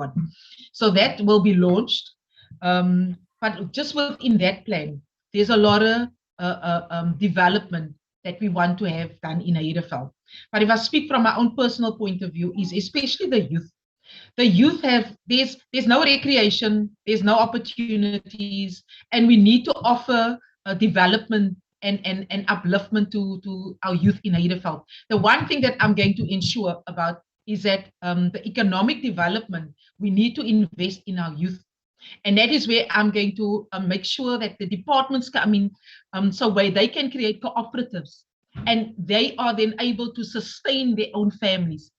on. So that will be launched. But just within that plan, there's a lot of development that we want to have done in Heideveld. But if I speak from my own personal point of view, is especially the youth. The youth have, there's no recreation, there's no opportunities, and we need to offer development and upliftment to our youth in Heideveld. The one thing that I'm going to ensure about is that the economic development, we need to invest in our youth. And that is where I'm going to make sure that the departments come in, so where they can create cooperatives and they are then able to sustain their own families,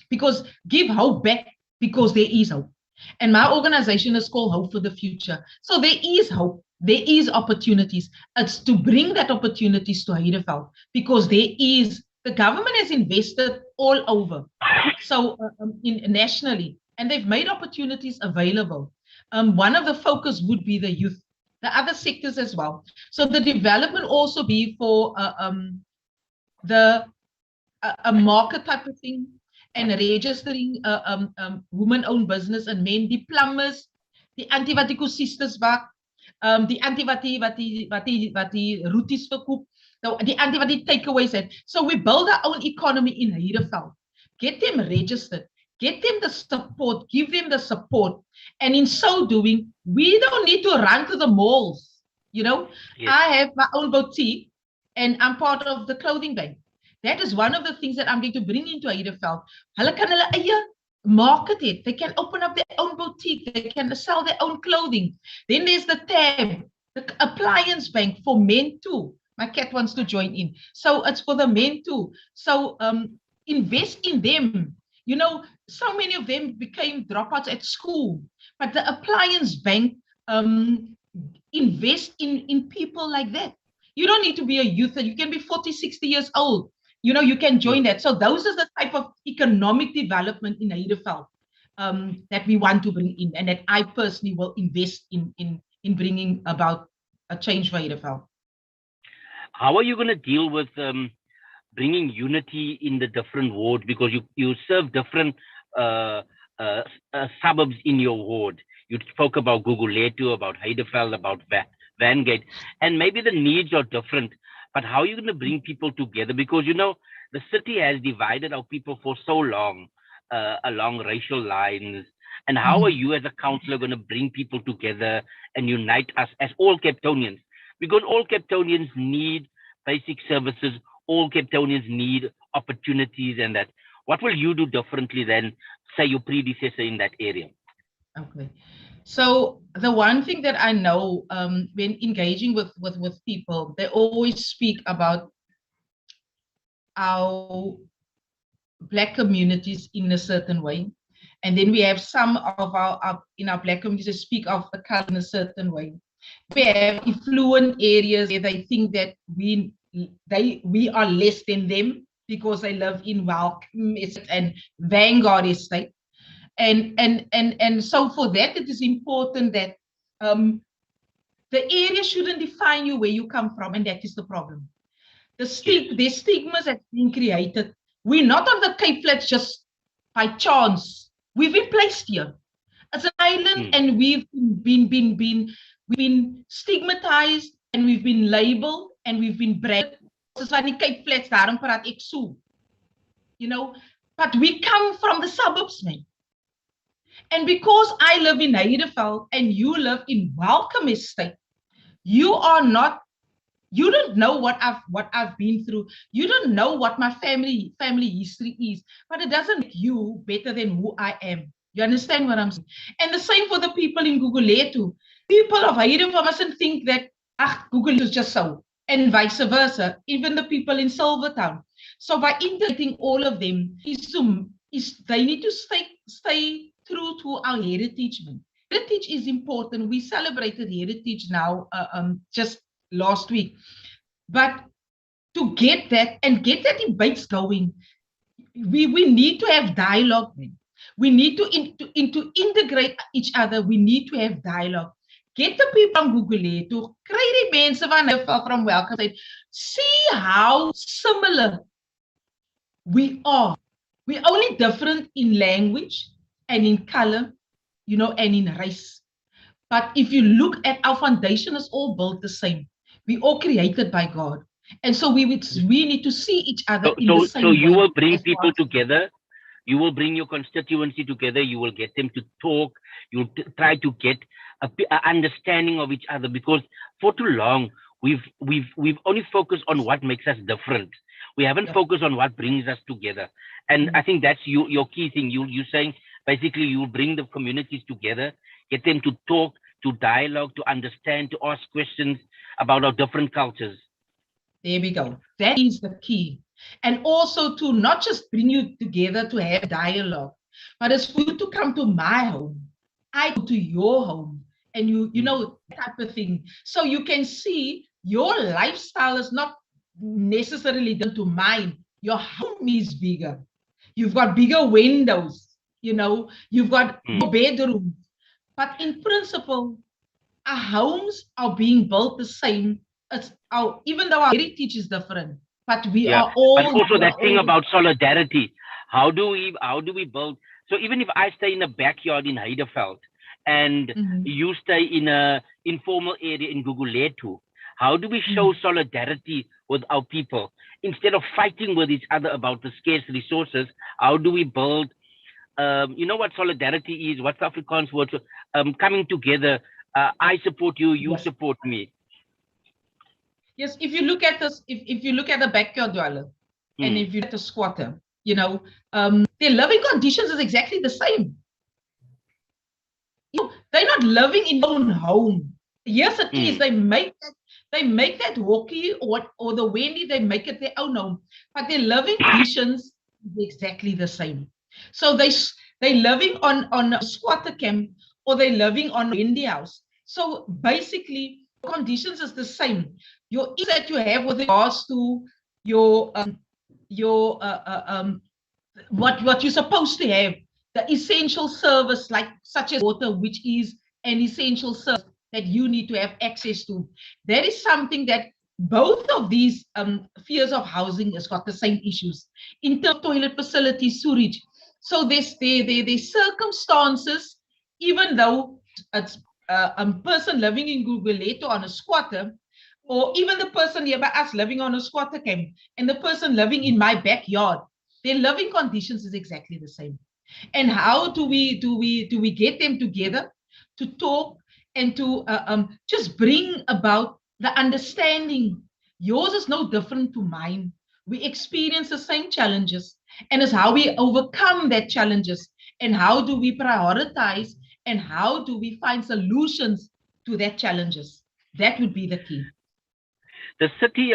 because give hope back, because there is hope. And my organization is called Hope for the Future. So there is hope. There is opportunities. It's to bring that opportunities to Heideveld, because the government has invested all over, so nationally, and they've made opportunities available. One of the focus would be the youth, the other sectors as well. So the development also be for a market type of thing, and registering women-owned business and men, die plumbers, die wat die kosistes bak, die wat die roeties verkoop, die wat die takeaways het. So we build our own economy in Heideveld. Get them registered, get them the support, give them the support. And in so doing, we don't need to run to the malls. Yes. I have my own boutique and I'm part of the clothing bank. That is one of the things that I'm going to bring into Heideveld. Hulle kan hulle eie market it. They can open up their own boutique. They can sell their own clothing. Then there's the tab, the appliance bank for men too. My cat wants to join in. So it's for the men too. So invest in them. So many of them became dropouts at school. But the appliance bank invest in people like that. You don't need to be a youth. You can be 40, 60 years old. You can join that. So those are the type of economic development in Heideveld that we want to bring in, and that I personally will invest in bringing about a change for Heideveld. How are you going to deal with bringing unity in the different wards, because you serve different suburbs in your ward? You spoke about Guguletu, about Heideveld, about Vangate, and maybe the needs are different. But how are you going to bring people together? Because, the city has divided our people for so long along racial lines. And how are you as a councillor going to bring people together and unite us as all Capetonians? Because all Capetonians need basic services. All Capetonians need opportunities and that. What will you do differently than, say, your predecessor in that area? Okay. So the one thing that I know when engaging with people, they always speak about our Black communities in a certain way. And then we have some of in our Black communities speak of the color in a certain way. We have affluent areas where they think that we are less than them because they live in Welcome and Vanguard Estate. And so for that, it is important that the area shouldn't define you where you come from, and that is the problem. The stigmas that have been created. We're not on the Cape Flats just by chance. We've been placed here. It's an island, and we've been stigmatized, and we've been labeled, and we've been branded. It's like the Cape Flats, daarom praat ek so. But we come from the suburbs, man. And because I live in Heideveld and you live in Welcome Estate, you don't know what I've been through. You don't know what my family history is, but it doesn't make you better than who I am. You understand what I'm saying? And the same for the people in Guguletu. People of Heideveld mustn't think that Guguletu is just so, and vice versa. Even the people in Silvertown. So by integrating all of them, they need to stay true to our heritage. Heritage is important. We celebrated heritage now just last week. But to get that and get that debates going, we need to have dialogue. We need to integrate each other. We need to have dialogue. Get the people from Google to create mense from Welcome. See how similar we are. We're only different in language, and in color, and in race. But if you look at our foundation, is all built the same. We all created by God. And so we need to see each other in the So same you way will bring as people God. together. You will bring your constituency together. You will get them to talk. You'll try to get a understanding of each other, because for too long we've only focused on what makes us different. We haven't focused on what brings us together. And I think that's your key thing. You're saying basically you bring the communities together, get them to talk, to dialogue, to understand, to ask questions about our different cultures. There we go. That is the key. And also to not just bring you together to have dialogue, but it's for you to come to my home. I go to your home, and you know, that type of thing. So you can see your lifestyle is not necessarily done to mine. Your home is bigger. You've got bigger windows, you've got more bedrooms. But in principle, our homes are being built the same. Even though our heritage is different, but we Yeah, are but all also that thing about solidarity. How do we build? So even if I stay in a backyard in Heideveld and Mhm. you stay in a informal area in Guguletu, how do we show solidarity with our people instead of fighting with each other about the scarce resources? How do we build? You know what solidarity is? What's Afrikaans word? Coming together. I support you. You Yes. support me. Yes, if you look at this, if you look at the backyard dweller, and Hmm. if you look at the squatter, their living conditions is exactly the same. They're not living in their own home. Yes, it is. Hmm. They make that walkie or the Wendy, they make it their own home, but their living conditions is exactly the same. So they living on a squatter camp, or they living on a Wendy house. So basically, conditions is the same. Your issues that you have with regards to your what you're supposed to have, the essential service, like such as water, which is an essential service that you need to have access to. That is something that both of these fears of housing has got the same issues in terms of toilet facilities, sewage. So there's circumstances, even though it's a person living in Guguleto on a squatter, or even the person here by us living on a squatter camp, and the person living in my backyard, their living conditions is exactly the same. And how do we get them together to talk and to just bring about the understanding? Yours is no different to mine. We experience the same challenges, and it's how we overcome that challenges, and how do we prioritize, and how do we find solutions to that challenges. That would be the key. The city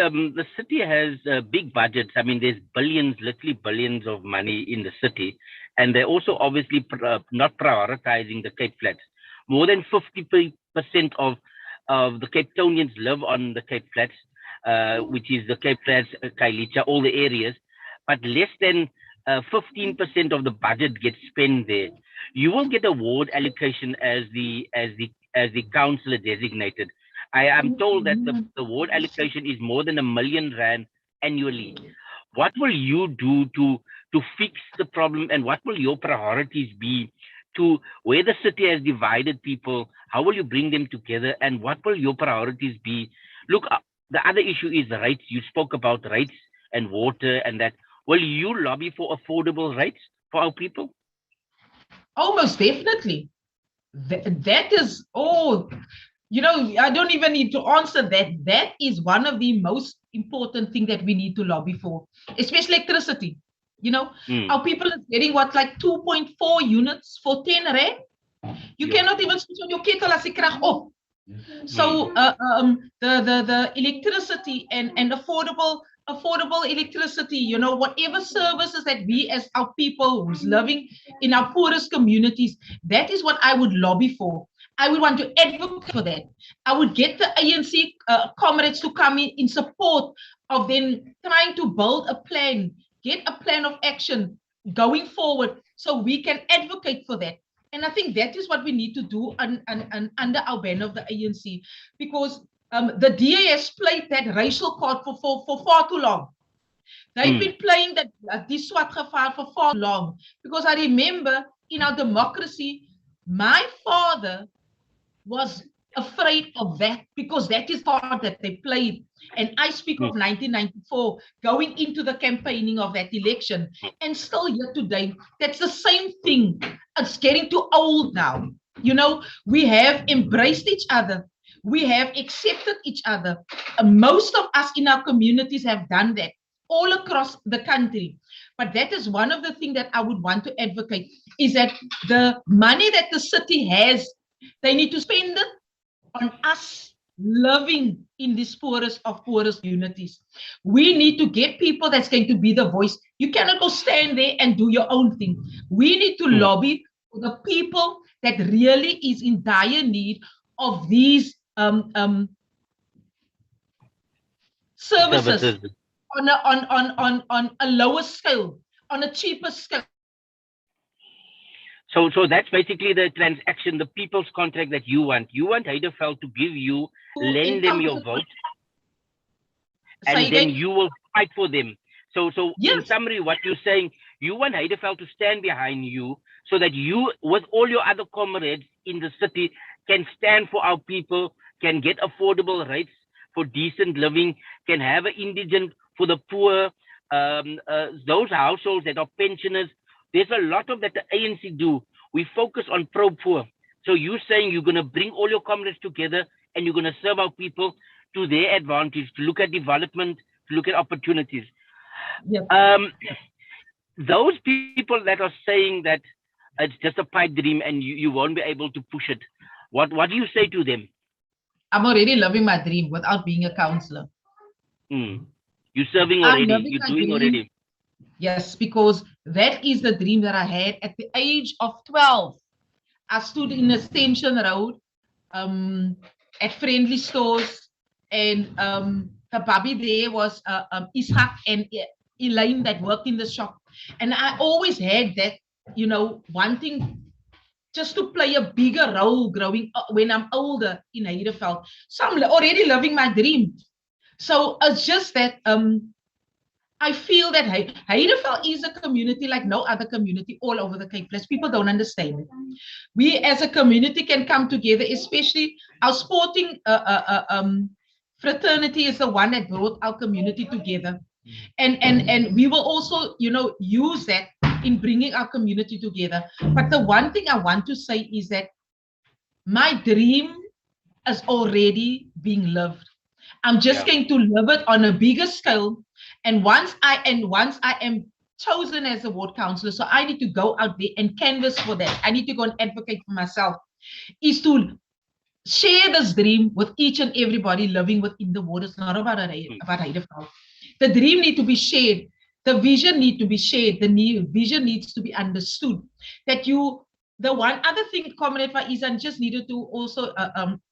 has big budgets. I mean, there's billions, literally billions of money in the city, and they're also obviously not prioritizing the Cape Flats. More than 50% of the Cape Townians live on the Cape Flats, which is the Cape Flats, Kailicha, all the areas, but less than 15% of the budget gets spent there. You will get a ward allocation as the councillor designated. I am told that the ward allocation is more than R1 million annually. What will you do to fix the problem, and what will your priorities be to where the city has divided people? How will you bring them together, and what will your priorities be? Look, the other issue is the rights. You spoke about rights and water and that. Will you lobby for affordable rights for our people? Almost definitely. That is, I don't even need to answer that. That is one of the most important thing that we need to lobby for, especially electricity. Mm. Our people are getting what, like 2.4 units for 10 rand. You cannot even switch on your kettle as die krag op. So the electricity and affordable electricity, whatever services that we as our people who's living in our poorest communities, that is what I would lobby for. I would want to advocate for that. I would get the ANC comrades to come in support of them trying to build a plan, get a plan of action going forward, so we can advocate for that. And I think that is what we need to do under our banner of the ANC, because the DA has played that racial card for far too long. They've Mm. been playing that this swart gevaar for far too long. Because I remember in our democracy, my father was afraid of that because that is part that they played. And I speak of 1994, going into the campaigning of that election, and still here today, that's the same thing. It's getting too old now. You know, we have embraced each other. We have accepted each other. Most of us in our communities have done that all across the country. But that is one of the things that I would want to advocate, is that the money that the city has, they need to spend it on us living in these poorest of poorest communities. We need to get people that's going to be the voice. You cannot go stand there and do your own thing. We need to lobby for the people that really is in dire need of these services on a lower scale, on a cheaper scale. So that's basically the transaction, the people's contract that you want. You want Heideveld to give you, lend them your vote, and then you will fight for them. So yes. In summary, what you're saying, you want Heideveld to stand behind you so that you, with all your other comrades in the city, can stand for our people, can get affordable rates for decent living, can have an indigent for the poor, those households that are pensioners. There's a lot of that the ANC do. We focus on pro-poor. So you're saying you're going to bring all your comrades together and you're going to serve our people to their advantage, to look at development, to look at opportunities. Yes. Those people that are saying that it's just a pipe dream and you won't be able to push it, what do you say to them? I'm already living my dream without being a counselor. You're serving already. You're doing already. Yes, because that is the dream that I had at the age of 12. I stood in Extension Road at friendly stores, and the baby there was Ishak and Elaine that worked in the shop. And I always had that, you know, wanting just to play a bigger role growing up when I'm older in Heideveld. So I'm already living my dream. So it's just that I feel that Heideveld is a community like no other community all over the Cape Flats. People don't understand it. We as a community can come together, especially our sporting fraternity is the one that brought our community together. And we will also, you know, use that in bringing our community together. But the one thing I want to say is that my dream is already being lived. I'm just going to live it on a bigger scale. And once I am chosen as a ward councillor, so I need to go out there and canvass for that. I need to go and advocate for myself, is to share this dream with each and everybody living within the ward. It's not about Heideveld. The dream needs to be shared. The vision needs to be shared. The vision needs to be understood. That the one other thing, Comrade Faiez, I just needed to also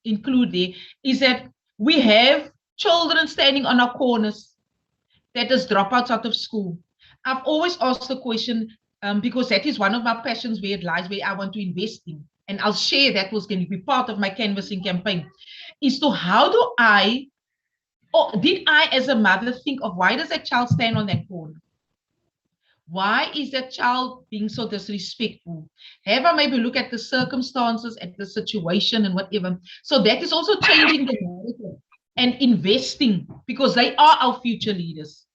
include there, is that we have children standing on our corners that is dropouts out of school. I've always asked the question, because that is one of my passions where it lies, where I want to invest in. And I'll share that was going to be part of my canvassing campaign, is to how do I, or did I as a mother think of why does that child stand on that corner? Why is that child being so disrespectful? Have I maybe look at the circumstances, at the situation and whatever? So that is also changing the narrative and investing, because they are our future leaders.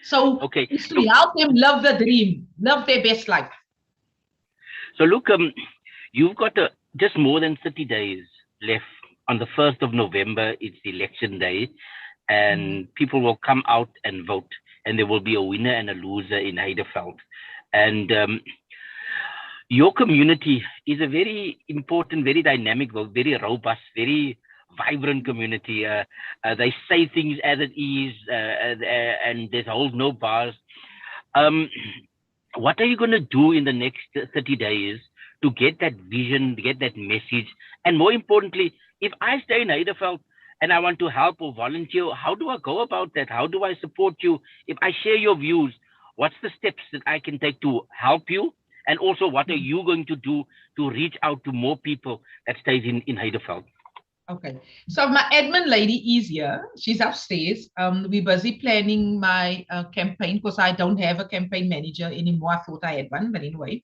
So it's to help them love the dream, love their best life. So look, you've got just more than 30 days left. On the 1st of November, it's election day, and people will come out and vote, and there will be a winner and a loser in Heideveld. And your community is a very important, very dynamic, very robust, very vibrant community. They say things as it is, and there's hold no bars. What are you going to do in the next 30 days to get that vision, to get that message? And more importantly, if I stay in Heideveld and I want to help or volunteer, how do I go about that? How do I support you? If I share your views, what's the steps that I can take to help you? And also, what are you going to do to reach out to more people that stays in Heideveld? Okay. So my admin lady is here. She's upstairs. We're busy planning my campaign because I don't have a campaign manager anymore. I thought I had one, but anyway.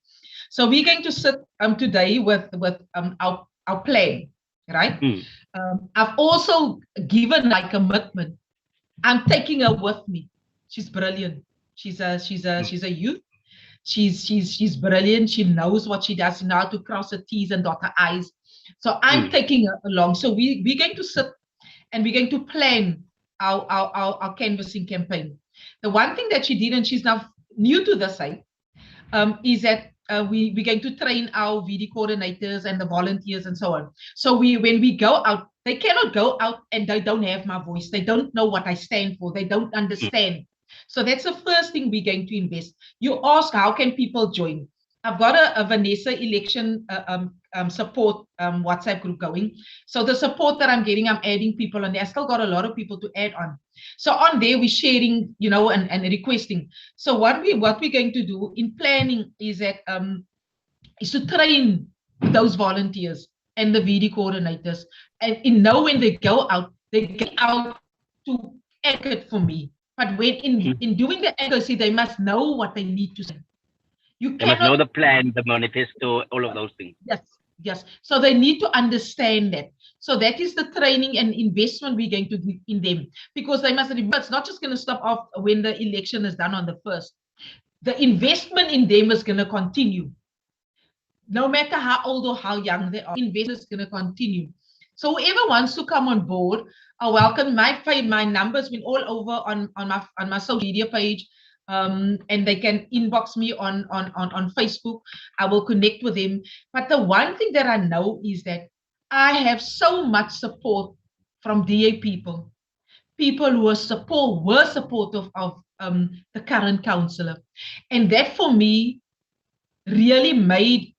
So we're going to sit today with our plan, right? Mm, I've also given my commitment. I'm taking her with me. She's brilliant. mm, She's a youth. She's brilliant. She knows what she does now to cross her T's and dot her I's. So I'm mm, taking her along. So we're going to sit and we're going to plan our canvassing campaign. The one thing that she did, and she's now new to the site, is that we're going to train our VD coordinators and the volunteers and so on. So when we go out, they cannot go out and they don't have my voice. They don't know what I stand for. They don't mm. understand. So that's the first thing we're going to invest. You ask, how can people join? I've got a Vanessa election support WhatsApp group going. So the support that I'm getting, I'm adding people on there. I still got a lot of people to add on. So on there, we're sharing, and requesting. So what we're going to do in planning is to train those volunteers and the VD coordinators, and when they go out, they get out to advocate for me. But when Mm. in doing the advocacy, they must know what they need to say. You They must know cannot. the plan, the manifesto, all of those things. Yes, yes. So they need to understand that. So that is the training and investment we're going to give in them, because they must remember it's not just going to stop off when the election is done on the 1st. The investment in them is going to continue. No matter how old or how young they are, investment is going to continue. So whoever wants to come on board are welcome. My number's been all over on my social media page. And they can inbox me on Facebook. I will connect with them. But the one thing that I know is that I have so much support from DA people who were supportive of the current councillor. And that for me really made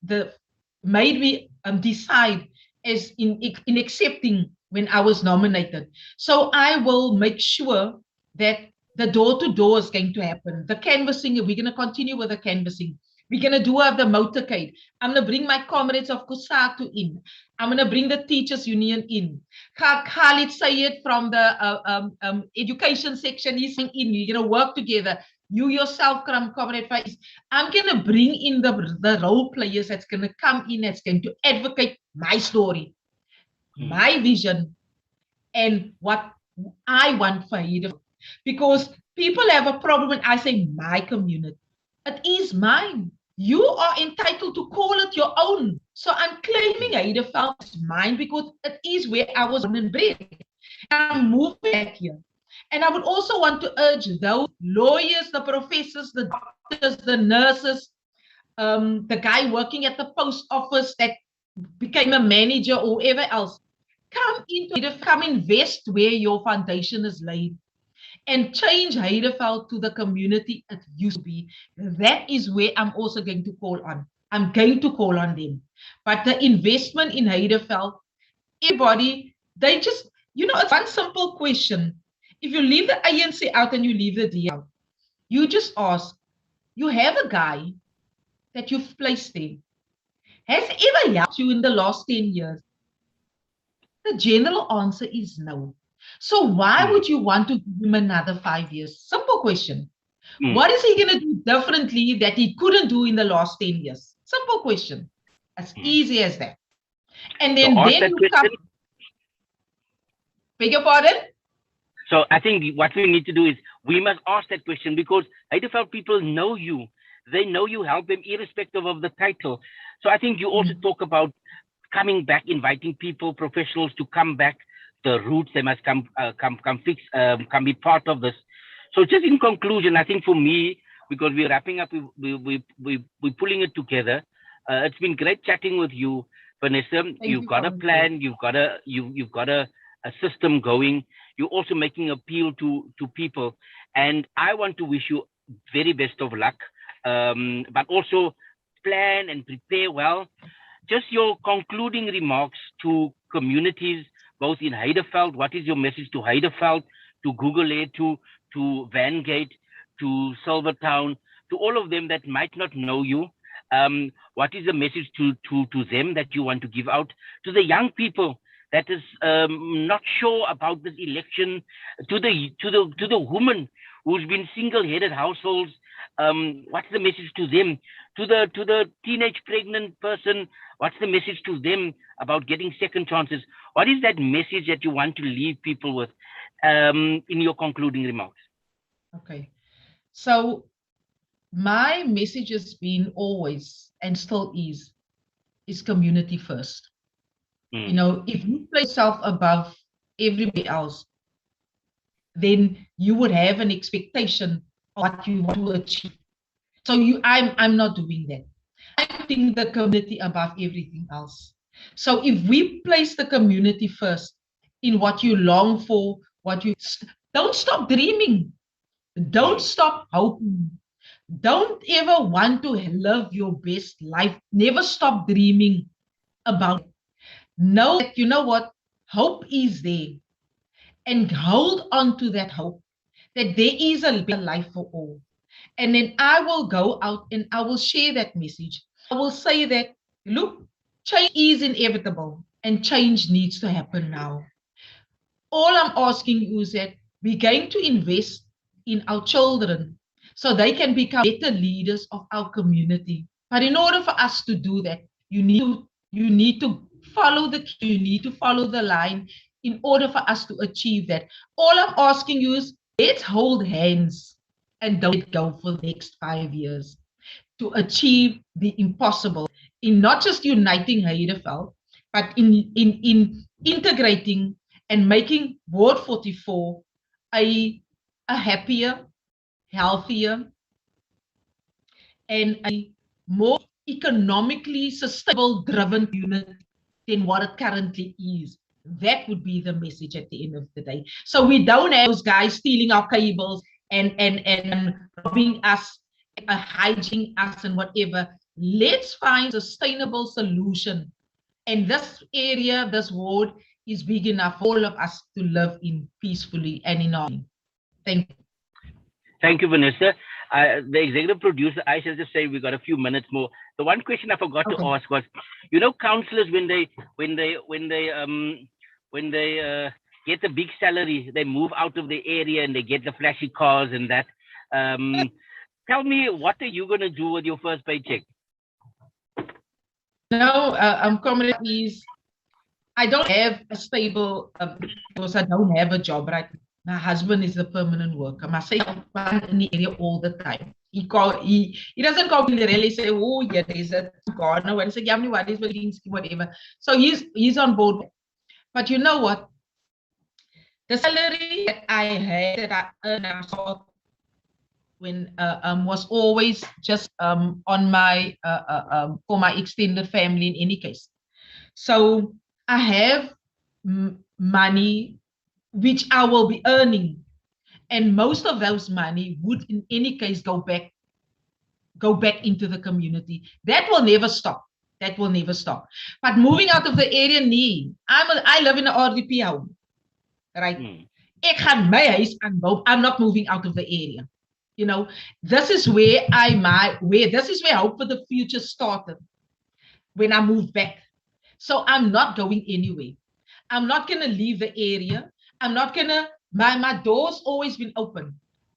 me decide as in accepting when I was nominated. So I will make sure that the door-to-door is going to happen. The canvassing, we're going to continue with the canvassing. We're going to do the motorcade. I'm going to bring my comrades of Kusatu in. I'm going to bring the teachers union in. Khalid Sayed from the education section, he's in. We're going to work together. You yourself, Comrade Faiz, I'm going to bring in the role players that's going to come in, that's going to advocate my story, my vision, and what I want for you. Because people have a problem when I say my community. It is mine. You are entitled to call it your own. So I'm claiming Heideveld as mine because it is where I was born and bred. I'm moving back here. And I would also want to urge those lawyers, the professors, the doctors, the nurses, the guy working at the post office that became a manager or whoever else, come invest where your foundation is laid and change Heideveld to the community it used to be. That is where I'm also going to call on. I'm going to call on them. But the investment in Heideveld, everybody, it's one simple question. If you leave the ANC out and you leave the D out, you just ask, you have a guy that you've placed there. Has ever helped you in the last 10 years? The general answer is no. So why Mm, would you want to give him another 5 years? Simple question. mm, What is he going to do differently that he couldn't do in the last 10 years? Simple question. As mm. easy as that. And So then ask that you come, question. beg your pardon? So I think what we need to do is we must ask that question because Heideveld people know you. They know you help them irrespective of the title. So I think you also talk about coming back, inviting people, professionals to come back. The roots, they must come be part of this. So just in conclusion, I think for me, because we're wrapping up, we're pulling it together. It's been great chatting with you, Vanessa. You've got a plan. You've got a system going. You're also making appeal to people, and I want to wish you very best of luck. But also plan and prepare well. Just your concluding remarks to communities, both in Heideveld. What is your message to Heideveld, to Google Aid, to Vangate, to Silvertown, to all of them that might not know you? What is the message to them that you want to give out to the young people that is not sure about this election, to the woman who's been single-headed households, what's the message to them? To the teenage pregnant person, what's the message to them about getting second chances? What is that message that you want to leave people with in your concluding remarks? Okay. So my message has been always and still is community first. You know, if you place yourself above everybody else, then you would have an expectation of what you want to achieve. So I'm not doing that. I'm putting the community above everything else. So if we place the community first in what you long for, don't stop dreaming. Don't stop hoping. Don't ever want to live your best life. Never stop dreaming about it. Know that, you know what? Hope is there. And hold on to that hope that there is a better life for all. And then I will go out and I will share that message. I will say that, look, change is inevitable and change needs to happen now. All I'm asking you is that we're going to invest in our children so they can become better leaders of our community. But in order for us to do that, you need to follow you need to follow the line in order for us to achieve that. All I'm asking you is let's hold hands and don't let go for the next 5 years to achieve the impossible in not just uniting Heideveld, but in integrating and making Ward 44 a happier, healthier, and a more economically sustainable driven community than what it currently is. That would be the message at the end of the day. So we don't have those guys stealing our cables and robbing us, hijacking us and whatever. Let's find a sustainable solution. And this area, this ward, is big enough for all of us to live in peacefully and in harmony. Thank you. Thank you, Vanessa. The executive producer, I shall just say we got a few minutes more. The one question I forgot to ask was, you know, councillors when they get a big salary, they move out of the area and they get the flashy cars and that. Tell me, what are you going to do with your first paycheck? No, comrade, is I don't have a stable because I don't have a job right. My husband is a permanent worker. I say in the area all the time. He doesn't call me really say, oh yeah, there's a corner and say, yeah, what is whatever. So he's on board. But you know what? The salary that I had that I earned when was always just on my for my extended family in any case. So I have money which I will be earning, and most of those money would in any case go back into the community. That will never stop. That will never stop. But moving out of the area, I live in an RDP home, right? Ek gaan my huis aanbou. I'm not moving out of the area. You know, this is where this is where hope for the future started when I moved back. So I'm not going anywhere. I'm not going to leave the area. I'm not going to, my door's always been open.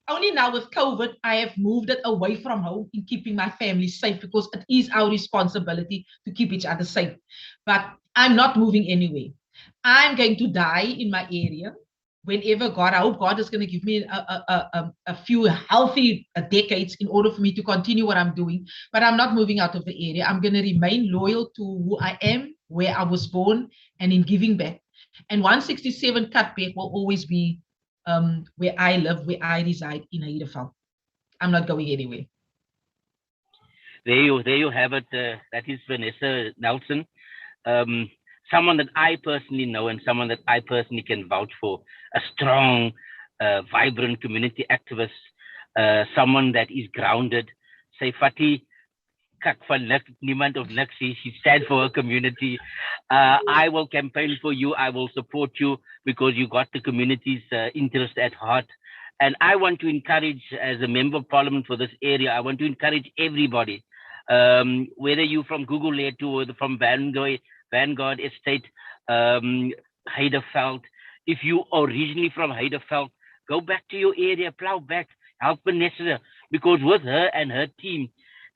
Only now with COVID, I have moved it away from home in keeping my family safe because it is our responsibility to keep each other safe. But I'm not moving anywhere. I'm going to die in my area. Whenever I hope God is going to give me a few healthy decades in order for me to continue what I'm doing. But I'm not moving out of the area. I'm going to remain loyal to who I am, where I was born, and in giving back. And 167 Cutback will always be where I live, where I reside in Heideveld. I'm not going anywhere. There you have it. That is Vanessa Nelson. Someone that I personally know and someone that I personally can vouch for, a strong, vibrant community activist, someone that is grounded. Say, Fati, kak van niemand of niks, she stands for her community. I will campaign for you, I will support you because you got the community's interest at heart. And I want to encourage, as a member of parliament for this area, I want to encourage everybody, whether you're from Google Ep2 or from Vanguard Estate, Heideveld. If you are originally from Heideveld, go back to your area, plow back, help Vanessa, because with her and her team,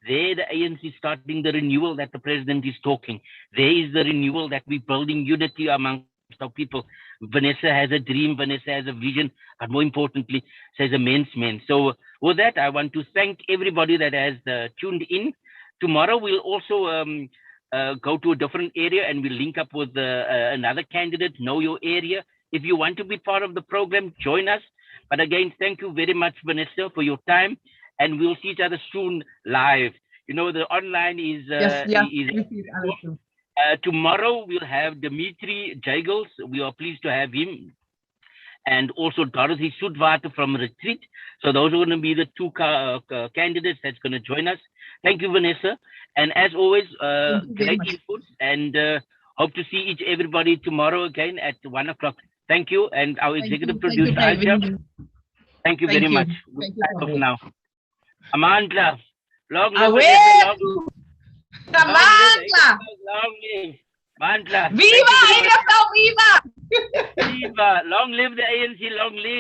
there the ANC is starting the renewal that the president is talking. There is the renewal that we're building unity amongst our people. Vanessa has a dream, Vanessa has a vision, but more importantly, she's a man's man. So with that, I want to thank everybody that has tuned in. Tomorrow we'll also go to a different area and we'll link up with another candidate, know your area. If you want to be part of the program, join us. But again, thank you very much, Vanessa, for your time. And we'll see each other soon live. You know, the online is... tomorrow we'll have Dimitri Jagels. We are pleased to have him. And also Dorothy Soetwater from Retreat. So those are going to be the two candidates that's going to join us. Thank you, Vanessa. And as always, great input. And hope to see everybody tomorrow again at 1 o'clock. Thank you. And our executive producer, Aisha. Thank you very much. Thank you now. Amandla. Long live. Amandla. Long live. Amandla. Viva! Viva! Viva! Long live the ANC. Long live.